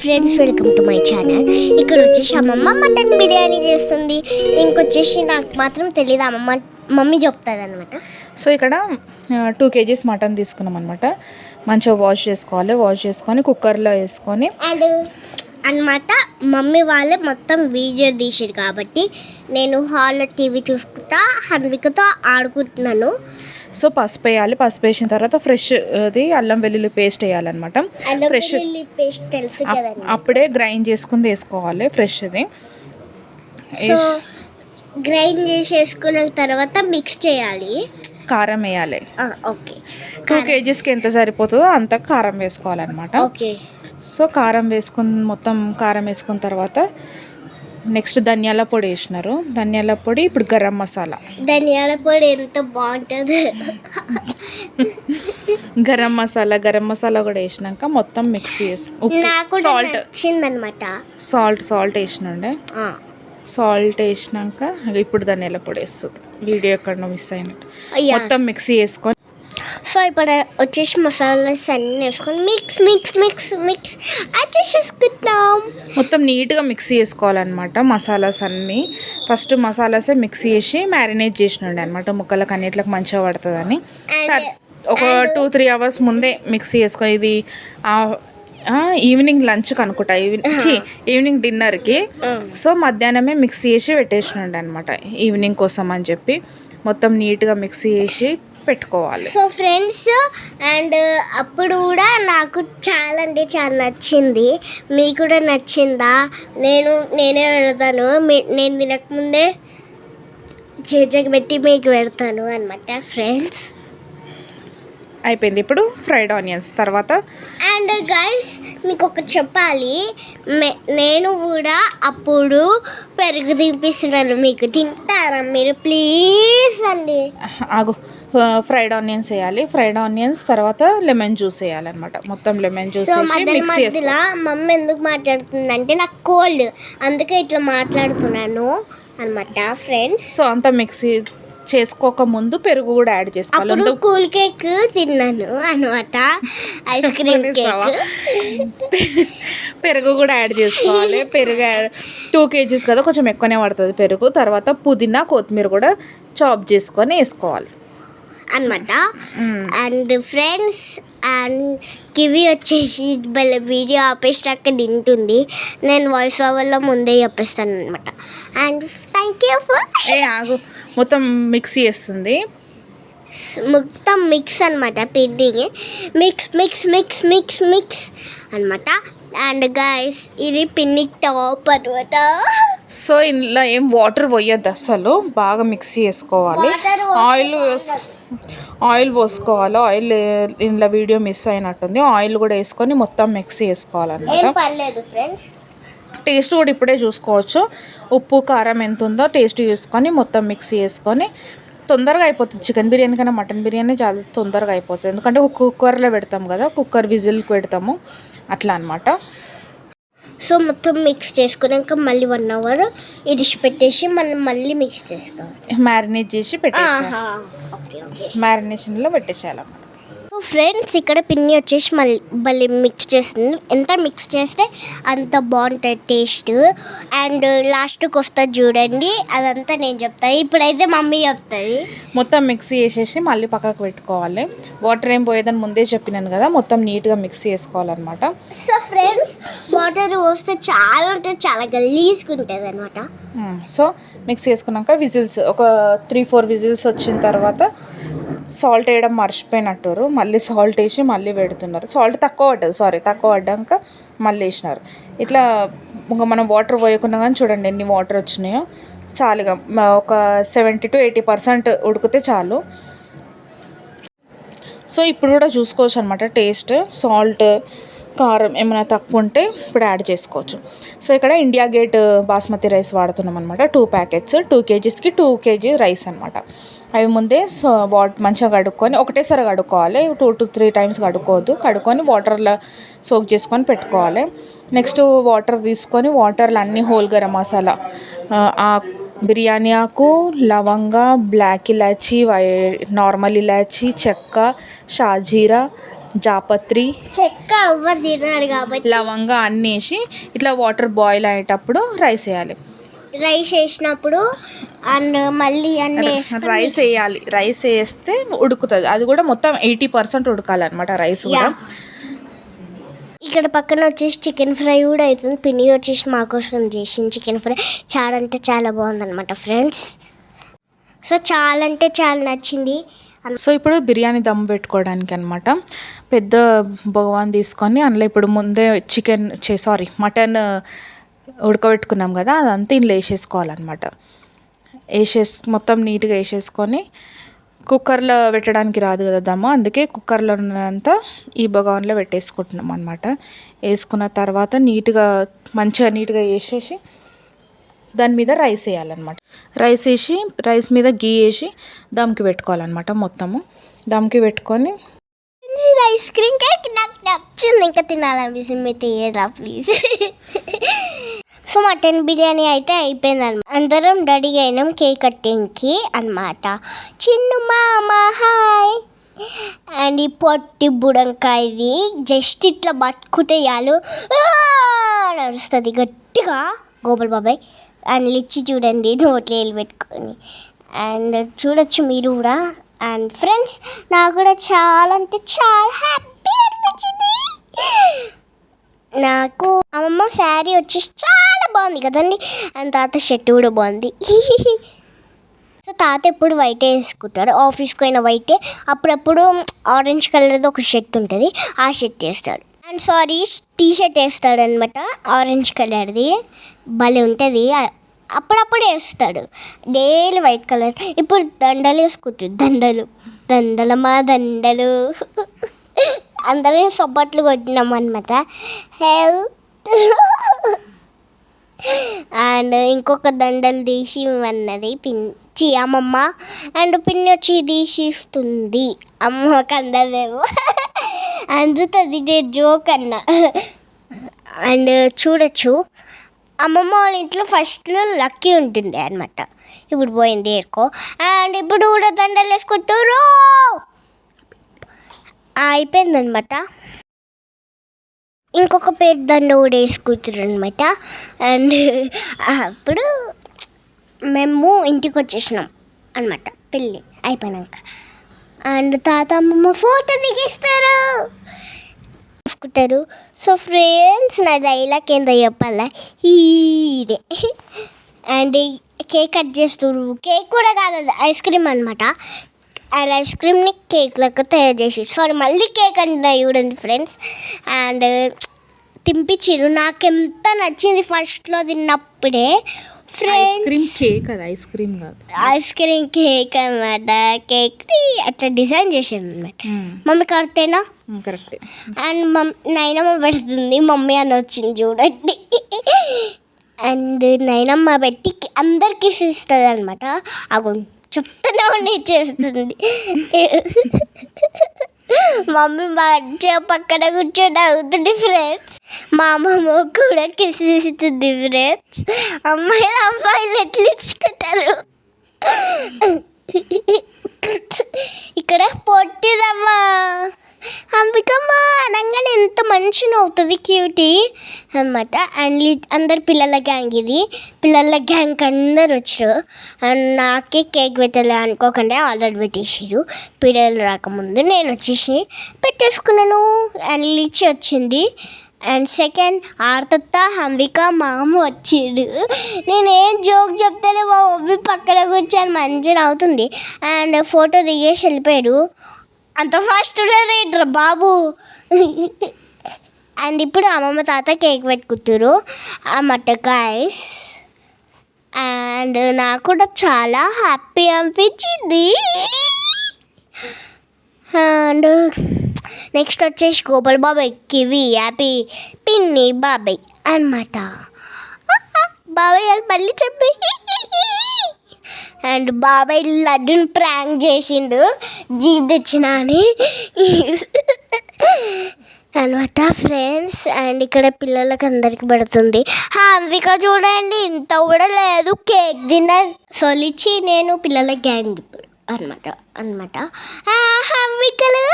Friends, welcome to my channel. ఇక్కడ వచ్చేసి అమ్మమ్మ మటన్ బిర్యానీ చేస్తుంది. ఇంకొచ్చేసి నాకు మాత్రం తెలియదు, మమ్మీ చెప్తుంది అనమాట. సో ఇక్కడ 2 kgs మటన్ తీసుకున్నాం అనమాట. మంచిగా వాష్ చేసుకోవాలి. వాష్ చేసుకొని కుక్కర్లో వేసుకొని అండ్ అనమాట మమ్మీ వాళ్ళే మొత్తం వీడియో తీసారు కాబట్టి నేను హాల్లో టీవీ చూసుకుంటా హన్వికతో ఆడుకుంటున్నాను. సో పసుపు వేయాలి. పసుపు వేసిన తర్వాత ఫ్రెష్ అది అల్లం వెల్లుల్లి పేస్ట్ వేయాలన్నమాట. ఫ్రెష్ పేస్ట్ తెలుసు కదండి, అప్పుడే గ్రైండ్ చేసుకుని వేసుకోవాలి ఫ్రెష్ది. సో గ్రైండ్ చేసేసుకున్న తర్వాత మిక్స్ చేయాలి. కారం వేయాలి. ఓకే, 2 kgsకి ఎంత సరిపోతుందో అంత కారం వేసుకోవాలన్నమాట. ఓకే. సో కారం మొత్తం కారం వేసుకున్న తర్వాత నెక్స్ట్ ధనియాల పొడి వేసినారు. ధనియాల పొడి, ఇప్పుడు గరం మసాలా. ధనియాల పొడి ఎంత బాగుంటుంది. గరం మసాలా కూడా వేసినాక మొత్తం మిక్స్ చేసి సాల్ట్ వచ్చిందనమాట. సాల్ట్ వేసినండే. సాల్ట్ వేసినాక ఇప్పుడు ధనియాల పొడి వేస్తుంది. వీడియో ఎక్కడో మిస్ అయినట్టు మొత్తం మిక్సీ వేసుకొని, సో ఇప్పుడు వచ్చేసి మసాలాస్ అన్నీ వేసుకొని మిక్స్ మిక్స్ మిక్స్ మిక్స్ వచ్చేసుకుంటాం. మొత్తం నీట్గా మిక్సీ చేసుకోవాలన్నమాట. మసాలాస్ అన్నీ ఫస్ట్ మసాలాసే మిక్సీ చేసి మ్యారినేట్ చేసినండి అనమాట. ముక్కలకు అన్నిట్లకు మంచిగా పడుతుందని ఒక 2-3 hours ముందే మిక్సీ చేసుకొని, ఇది ఈవినింగ్ లంచ్కి అనుకుంటా, ఈవినింగ్ డిన్నర్కి. సో మధ్యాహ్నమే మిక్సీ చేసి పెట్టేసినండి అనమాట, ఈవినింగ్ కోసం అని చెప్పి. మొత్తం నీట్గా మిక్సీ చేసి పెట్టుకోవాలి. సో ఫ్రెండ్స్, అండ్ అప్పుడు కూడా నాకు చాలా అంటే చాలా నచ్చింది. మీకు కూడా నచ్చిందా? నేనే పెడతాను, నేను తినకముందే చేజకి పెట్టి మీకు పెడతాను అనమాట ఫ్రెండ్స్. అయిపోయింది. ఇప్పుడు ఫ్రైడ్ ఆనియన్స్ తర్వాత. అండ్ గైస్, మీకు ఒకటి చెప్పాలి, నేను కూడా అప్పుడు పెరుగు తినిపిస్తున్నాను. మీకు తింటారా మీరు? ప్లీజ్ అండి. ఆగు, ఫ్రైడ్ ఆనియన్స్ వేయాలి. ఫ్రైడ్ ఆనియన్స్ తర్వాత లెమన్ జ్యూస్ వేయాలన్నమాట. మొత్తం లెమన్ జ్యూస్ మధ్యలో మమ్మీ ఎందుకు మాట్లాడుతుందంటే నాకు కోల్డ్, అందుకే ఇట్లా మాట్లాడుతున్నాను అనమాట ఫ్రెండ్స్. సో అంతా మిక్సీ చేసుకోక ముందు పెరుగు కూడా యాడ్ చేసుకోవాలి. కూల్ కేక్ తిన్నాను అనమాట, ఐస్ క్రీమ్ కేక్. పెరుగు కూడా యాడ్ చేసుకోవాలి. పెరుగు 2 kgs కదా, కొంచెం ఎక్కువనే పడుతుంది పెరుగు. తర్వాత పుదీనా, కొత్తిమీర కూడా చాప్ చేసుకొని వేసుకోవాలి అనమాట. అండ్ ఫ్రెండ్స్, అండ్ కివి వచ్చేసి వీడియో ఆపేసాక తింటుంది. నేను వాయిస్ ఓవర్లో ముందే చెప్పేస్తాను అనమాట. అండ్ థ్యాంక్ యూ ఫర్ ఆగు, మొత్తం మిక్సీ చేస్తుంది. మొత్తం మిక్స్ అనమాట, పిండిని mix mix mix mix mix అనమాట. అండ్ గైస్, ఇది పిండి టాప్ అనమాట. సో ఇందులో ఏం వాటర్ పోయొద్దు అసలు, బాగా మిక్సీ చేసుకోవాలి. ఆయిల్ పోసుకోవాలి. ఆయిల్ ఇందులో వీడియో మిస్ అయినట్టుంది. ఆయిల్ కూడా వేసుకొని మొత్తం మిక్సీ వేసుకోవాలన్నమాట. ఫ్రెండ్స్, టేస్ట్ కూడా ఇప్పుడే చూసుకోవచ్చు. ఉప్పు కారం ఎంత ఉందో టేస్ట్ చూసుకొని మొత్తం మిక్సీ వేసుకొని తొందరగా అయిపోతుంది. చికెన్ బిర్యానీ కన్నా మటన్ బిర్యానీ చాలా తొందరగా అయిపోతుంది, ఎందుకంటే కుక్కర్లో పెడతాం కదా, కుక్కర్ విజిల్కి పెడతాము అట్లా అనమాట. సో మొత్తం మిక్స్ చేసుకున్నాక మళ్ళీ 1 hour ఇడిచి పెట్టేసి మనం మళ్ళీ మిక్స్ చేసుకోవాలి. మ్యారినేట్ చేసి పెట్టేసి మ్యారినేషన్లో పెట్టేసేయాలి. సో ఫ్రెండ్స్, ఇక్కడ పిన్ని వచ్చేసి మళ్ళీ మిక్స్ చేస్తుంది. ఎంత మిక్స్ చేస్తే అంత బాగుంటుంది టేస్ట్. అండ్ లాస్ట్కి వస్తుంది చూడండి, అదంతా నేను చెప్తాను. ఇప్పుడైతే మమ్మీ చెప్తుంది. మొత్తం మిక్సీ చేసేసి మళ్ళీ పక్కకు పెట్టుకోవాలి. వాటర్ ఏం పోయేదని ముందే చెప్పినాను కదా, మొత్తం నీట్గా మిక్సీ చేసుకోవాలన్నమాట. సో ఫ్రెండ్స్, వాటర్ పోస్తే చాలా అంటే చాలా గలీజ్గా ఉంటుంది అనమాట. సో మిక్స్ చేసుకున్నాక విజిల్స్ ఒక 3-4 విజిల్స్ వచ్చిన తర్వాత సాల్ట్ వేయడం మర్చిపోయినట్టు మళ్ళీ సాల్ట్ వేసి మళ్ళీ పెడుతున్నారు. సాల్ట్ తక్కువ పడ్డాక మళ్ళీ వేసినారు. ఇట్లా ఇంకా మనం వాటర్ పోయకుండా కానీ చూడండి ఎన్ని వాటర్ వచ్చినాయో. చాలుగా ఒక 70 to 80% ఉడికితే చాలు. సో ఇప్పుడు కూడా చూసుకోవచ్చు అనమాట టేస్ట్. సాల్ట్ కారం ఏమైనా తక్కువ ఉంటే ఇప్పుడు యాడ్ చేసుకోవచ్చు. సో ఇక్కడ ఇండియా గేట్ బాస్మతి రైస్ వాడుతున్నాం అనమాట. 2 packets, 2 kgsకి 2 kg రైస్ అనమాట. అవి ముందే మంచిగా కడుక్కొని ఒకటేసారి కడుక్కోవాలి. 2 to 3 times కడుక్కొని వాటర్లో సోక్ చేసుకొని పెట్టుకోవాలి. నెక్స్ట్ వాటర్ తీసుకొని వాటర్లో అన్ని హోల్ గరం మసాలా, బిర్యానీ ఆకు, లవంగ, బ్లాక్ ఇలాచీ, నార్మల్ ఇలాచీ, చెక్క, షాజీరా, జాపత్రి, చెక్క ఎవరు తిన్నారు కాబట్టి లవంగా అన్నీ వేసి ఇట్లా వాటర్ బాయిల్ అయ్యేటప్పుడు రైస్ వేయాలి. రైస్ వేసినప్పుడు అండ్ మళ్ళీ అన్నీ రైస్ వేయాలి. రైస్ వేస్తే ఉడుకుతుంది. అది కూడా మొత్తం 80% ఉడకాలన్నమాట రైస్ కూడా. ఇక్కడ పక్కన వచ్చేసి చికెన్ ఫ్రై కూడా అవుతుంది. పిన్ని వచ్చేసి మా కోసం చేసింది చికెన్ ఫ్రై. చాలా అంటే చాలా బాగుందన్నమాట ఫ్రెండ్స్. సో చాలా అంటే చాలా నచ్చింది. సో ఇప్పుడు బిర్యానీ దమ్ పెట్టుకోవడానికి అనమాట పెద్ద భగవాన్ తీసుకొని అందులో ఇప్పుడు ముందే మటన్ ఉడకబెట్టుకున్నాం కదా, అదంతా ఇందులో వేసేసుకోవాలన్నమాట. మొత్తం నీట్గా వేసేసుకొని కుక్కర్లో పెట్టడానికి రాదు కదా దమ్ము, అందుకే కుక్కర్లో ఉన్నదంతా ఈ భగవాన్లో పెట్టేసుకుంటున్నాం అనమాట. వేసుకున్న తర్వాత మంచిగా నీట్గా వేసేసి దాని మీద రైస్ వేయాలన్నమాట. రైస్ వేసి రైస్ మీద గీ వేసి దమ్కి పెట్టుకోవాలన్నమాట. మొత్తము దమ్కి పెట్టుకొని ఐస్ క్రీమ్ కేక్ నాకు నచ్చింది, ఇంకా తినాలనిపిస్తుంది. మీరు తీయరా ప్లీజ్. సో మటన్ బిర్యానీ అయితే అయిపోయింది అనమాట. అందరం రెడీ అయినాం కేక్ కటింగ్కి అనమాట. చిన్ను మామ హాయ్. అండ్ ఈ పొట్టి బుడంకాయది జస్ట్ ఇట్లా పట్టుకుంటే చాలు నడుస్తుంది గట్టిగా గోపాల్ బాబాయ్. అండ్ లిచ్చి చూడండి నోట్లో వేలు పెట్టుకొని. అండ్ చూడొచ్చు మీరు కూడా. అండ్ ఫ్రెండ్స్ నాకు కూడా చాలా అంటే చాలా హ్యాపీ అనిపించింది. నాకు అమ్మమ్మ శారీ వచ్చేసి చాలా బాగుంది కదండి. అండ్ తాత షర్ట్ కూడా బాగుంది. సో తాత ఎప్పుడు వైటే వేసుకుంటాడు, ఆఫీస్కి పోయిన వైటే. అప్పుడప్పుడు ఆరెంజ్ కలర్ది ఒక షర్ట్ ఉంటుంది, ఆ షర్ట్ వేస్తాడు. అండ్ టీ షర్ట్ వేస్తాడు అనమాట ఆరెంజ్ కలర్ది, భలే ఉంటుంది. అప్పుడప్పుడు వేస్తాడు డైలీ వైట్ కలర్. ఇప్పుడు దండలు వేసుకుంటాడు, దండలమా దండలు. అందరం సబ్బట్లు కొట్టినాం అనమాట. అండ్ ఇంకొక దండలు తీసి అన్నది అమ్మమ్మ. అండ్ పిన్ని వచ్చి తీసి ఇస్తుంది. అమ్మకి అందదేమో అందుతుంది, నేను జోక్ అన్న. అండ్ చూడొచ్చు అమ్మమ్మ వాళ్ళ ఇంట్లో ఫస్ట్లో లక్కీ ఉంటుండే అనమాట, ఇప్పుడు పోయింది ఏరుకో. అండ్ ఇప్పుడు కూడా దండలు వేసుకుంటారు, అయిపోయిందనమాట. ఇంకొక పేరు దండ కూడా వేసుకుంటారు అనమాట. అండ్ అప్పుడు మేము ఇంటికి వచ్చేసినాం అనమాట పెళ్ళి అయిపోయినాక. అండ్ తాత అమ్మమ్మ ఫోటో దిగిస్తారు చూసుకుంటారు. సో ఫ్రెండ్స్ నా డైలాగ్ ఏందో చెప్పాలా, ఇదే. అండ్ కేక్ కట్ చేస్తారు. కేక్ కూడా కాదు, అది ఐస్ క్రీమ్ అనమాట. అండ్ ఐస్ క్రీమ్ని కేక్ లెక్క తయారు చేసి మళ్ళీ కేక్ అంటే చూడండి ఫ్రెండ్స్. అండ్ తినిపించారు. నాకు ఎంత నచ్చింది ఫస్ట్లో తిన్నప్పుడే ఫ్రెండ్స్. కేక్ అది ఐస్ క్రీమ్ కాదు, ఐస్ క్రీమ్ కేక్ అనమాట. కేక్ని అట్లా డిజైన్ చేసారు అనమాట. మమ్మీ కరెక్టేనా? కరెక్టే. అండ్ నైనమ్మ పెడుతుంది, మమ్మీ అని వచ్చింది చూడండి. అండ్ నైనమ్మ పెట్టి అందరికి ఇస్తుంది అనమాట. అగో చెప్తూనే ఉండి చేస్తుంది. మమ్మీ మంచిగా పక్కన కూర్చొని అవుతుంది ఫ్రెండ్స్. మా అమ్మమ్మ కూడా కిస్ ఇస్తుంది ఫ్రెండ్స్. అమ్మాయిలు ఎట్లా ఇచ్చుకుంటారు. ఇక్కడ పొట్టిదమ్మా అంబికమ్మ అనగానే ఎంత మంచిగా అవుతుంది, క్యూటీ అనమాట. అండ్ అందరు పిల్లల గ్యాంగ్, ఇది పిల్లల గ్యాంగ్ అందరు వచ్చారు. అండ్ నాకే కేక్ పెట్టలే అనుకోకుండా ఆల్రెడీ పెట్టేసారు. పిల్లలు రాకముందు నేను వచ్చేసి పెట్టేసుకున్నాను. అండ్ లిచ్చి వచ్చింది. అండ్ సెకండ్ ఆర్తత్త అంబిక మామ వచ్చిండు. నేనేం జోక్ చెప్తానే మా మమ్మీ పక్కన కూర్చొని మంచిగా అవుతుంది. అండ్ ఫోటో దిగేసి వెళ్ళిపోయారు. అంత ఫాస్ట్ రేట్రా బాబు. అండ్ ఇప్పుడు అమ్మమ్మ తాత కేక్ పెట్టుకుంటారు అన్నమాట గైస్. అండ్ నాకు కూడా చాలా హ్యాపీ అనిపించింది. అండ్ నెక్స్ట్ వచ్చేసి గోపాల్ బాబాయ్ కివి హ్యాపీ పిన్ని బాబాయ్ అనమాట. బాబాయ్ వాళ్ళు మళ్ళీ చెప్పి. అండ్ బాబాయ్ లడ్డుని ప్రాంక్ చేసిండు జీప్ తెచ్చిన అని అనమాట ఫ్రెండ్స్. అండ్ ఇక్కడ పిల్లలకి అందరికి పెడుతుంది. అంబిక చూడండి ఇంత కూడా లేదు కేక్ డిన్నర్. సొలిచి నేను పిల్లల గ్యాంగ్ అనమాట. అంబికలు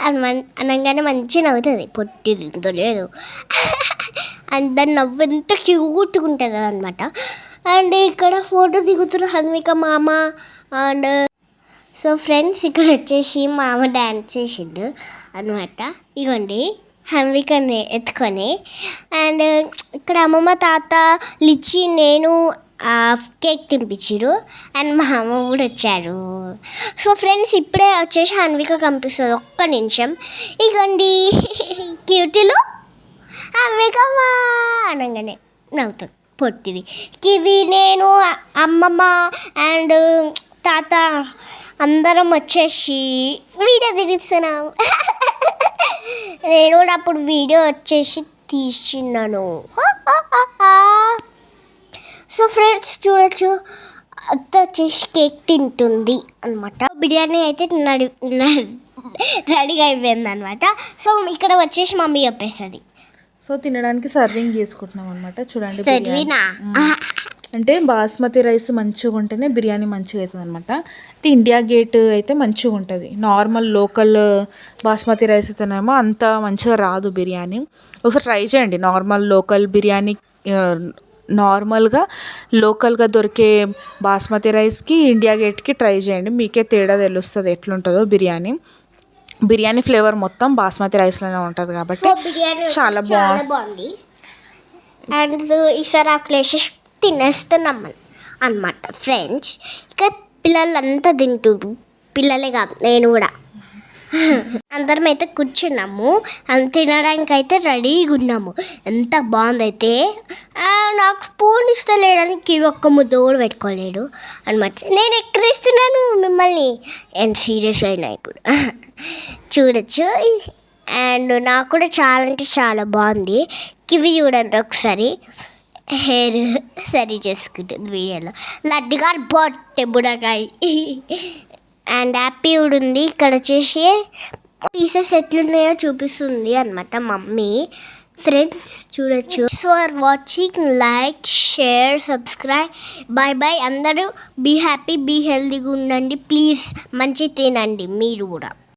అనగానే మంచిగా నవ్వుతుంది, పొట్టిదింతో లేదు. అండ్ దాని నవ్వు ఎంత క్యూట్గా ఉంటుంది అనమాట. అండ్ ఇక్కడ ఫోటో దిగుతున్న హన్విక మామ. అండ్ సో ఫ్రెండ్స్ ఇక్కడ వచ్చేసి మామ డ్యాన్స్ చేసిండు అనమాట. ఇగోండి హన్వికని ఎత్తుకొని. అండ్ ఇక్కడ అమ్మమ్మ తాత లిచ్చి నేను కేక్ తినిపించారు. అండ్ మా అమ్మ కూడా వచ్చారు. సో ఫ్రెండ్స్ ఇప్పుడే వచ్చేసి హన్విక కనిపిస్తుంది, ఒక్క నిమిషం. ఇగోండి క్యూటీలు హన్వికమ్మా అనగానే నవ్వుతుంది పొట్టిది. ఇవి నేను అమ్మమ్మ అండ్ తాత అందరం వచ్చేసి వీడియో తీస్తున్నాం. నేను కూడా అప్పుడు వీడియో వచ్చేసి తీసినాను. సో ఫ్రెండ్స్ చూడొచ్చు, అత్త వచ్చేసి కేక్ తింటుంది అనమాట. బిర్యానీ అయితే రెడీగా అయిపోయింది అనమాట. సో ఇక్కడ వచ్చేసి మమ్మీ చెప్పేస్తుంది. సో తినడానికి సర్వింగ్ చేసుకుంటున్నాం అనమాట. చూడండి సర్వీనా అంటే బాస్మతి రైస్ మంచిగా ఉంటేనే బిర్యానీ మంచిగా అవుతుంది అనమాట. అయితే ఇండియా గేట్ అయితే మంచిగా ఉంటుంది. నార్మల్ లోకల్ బాస్మతి రైస్ అయితేనేమో అంత మంచిగా రాదు బిర్యానీ. ఒకసారి ట్రై చేయండి. నార్మల్గా లోకల్గా దొరికే బాస్మతి రైస్కి ఇండియా గేట్కి ట్రై చేయండి, మీకే తేడా తెలుస్తుంది ఎట్లుంటుందో. బిర్యానీ ఫ్లేవర్ మొత్తం బాస్మతి రైస్లోనే ఉంటుంది కాబట్టి చాలా బాగుంది. అండ్ ఈసారి ఆ క్లేషెస్ తినేస్తున్నాం అన్నమాట ఫ్రెండ్స్. ఇక పిల్లలంతా తింటారు, పిల్లలే కాదు నేను కూడా. అందరం అయితే కూర్చున్నాము, తినడానికి అయితే రెడీగా ఉన్నాము. ఎంత బాగుందైతే. నాకు స్పూన్ ఇస్తలేడానికి ఒక్క ముద్ద కూడా పెట్టుకోలేడు అనమాట. నేను ఎక్కడిస్తున్నాను మిమ్మల్ని, అండ్ సీరియస్ అయినా ఇప్పుడు చూడొచ్చు. అండ్ నాకు కూడా చాలా అంటే చాలా బాగుంది. కివి చూడండి ఒకసారి, హెయిర్ సరి చేసుకుంటుంది వీడియోలో. లడ్డు గారు బొట్టె బుడకాయ. అండ్ హ్యాపీ కూడా ఉంది. ఇక్కడ వచ్చేసి పీసెస్ ఎట్లున్నాయో చూపిస్తుంది అనమాట మమ్మీ. ఫ్రెండ్స్ చూడొచ్చు. So are watching, like, share, subscribe. Bye bye. అందరూ బీ హ్యాపీ, బీ హెల్తీగా ఉండండి ప్లీజ్. మంచి తినండి మీరు కూడా.